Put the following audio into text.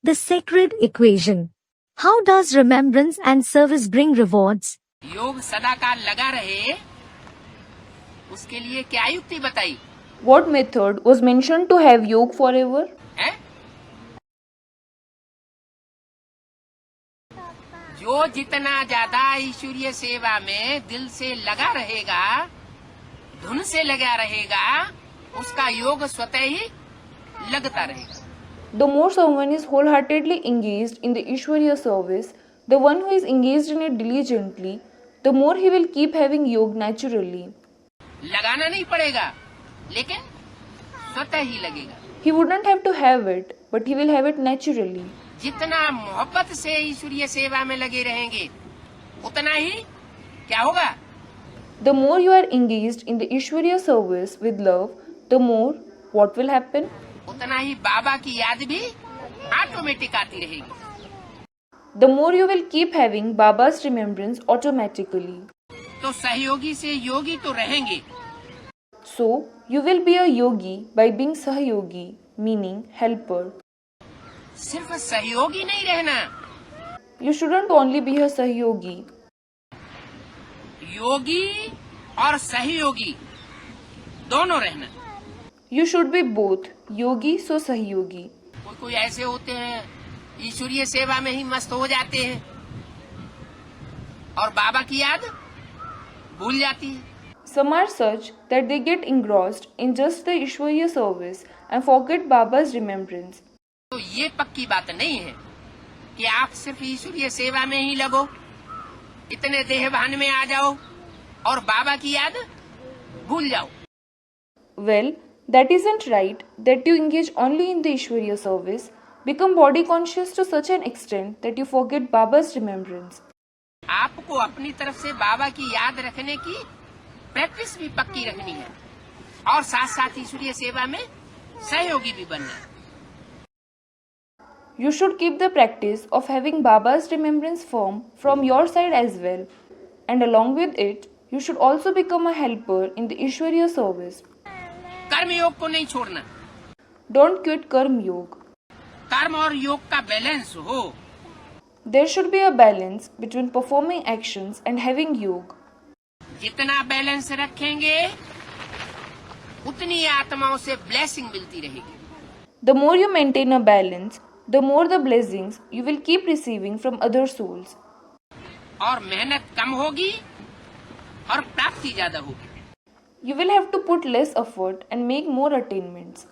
The sacred equation. How does remembrance and service bring rewards? योग सदाकाल लगा रहे, उसके लिए क्या युक्ति बताई What method was mentioned to have yoga forever? है? जो जितना ज्यादा ईश्वरीय सेवा में दिल से लगा रहेगा, धुन से लगा रहेगा, उसका योग स्वतः ही लगता रहेगा. The more someone is wholeheartedly engaged in the Ishwariya service, the one who is engaged in it diligently, the more he will keep having yoga naturally. लगाना नहीं पड़ेगा, लेकिन स्वतः ही लगेगा. He would not have to have it, but he will have it naturally. जितना मोहब्बत से ईश्वरीय सेवा में लगे रहेंगे, उतना ही क्या होगा? The more you are engaged in the Ishwariya service with love, the more what will happen? उतना ही बाबा की याद भी ऑटोमेटिक आती रहेगी. The more you will keep having Baba's remembrance automatically. तो सहयोगी से योगी तो रहेंगे, So, you will be a yogi by being Sahayogi, meaning helper. सिर्फ सहयोगी नहीं रहना, You shouldn't only be a Sahayogi. योगी और सहयोगी दोनों रहना. You should be both, yogi so Sahayogi. कोई कोई ऐसे होते हैं ईश्वरीय सेवा में ही मस्त हो जाते हैं और बाबा की याद भूल जाती है. Some are such that they get engrossed in just the Ishwariya service and forget Baba's remembrance. तो ये पक्की बात नहीं है कि आप सिर्फ ईश्वरीय सेवा में ही लगो, इतने देहभान में आ जाओ और बाबा की याद भूल जाओ. Well, that isn't right that you engage only in the Ishwariya service, become body conscious to such an extent that you forget Baba's remembrance. आपको अपनी तरफ से बाबा की याद रखने की प्रैक्टिस भी पक्की रखनी है और साथ साथ ईश्वरीय सेवा में सहयोगी भी बनना है. You should keep the practice of having Baba's remembrance firm from your side as well, and along with it, you should also become a helper in the Ishwariya service. कर्म योग को नहीं छोड़ना, Don't quit Karma Yoga. कर्म और योग का balance हो. There should be a balance between performing actions and having yoga. जितना बैलेंस रखेंगे उतनी आत्माओं से ब्लेसिंग मिलती रहेगी. The more you maintain a balance, the more the blessings you will keep receiving from other souls. और मेहनत कम होगी और प्राप्ति ज्यादा होगी. You will have to put less effort and make more attainments.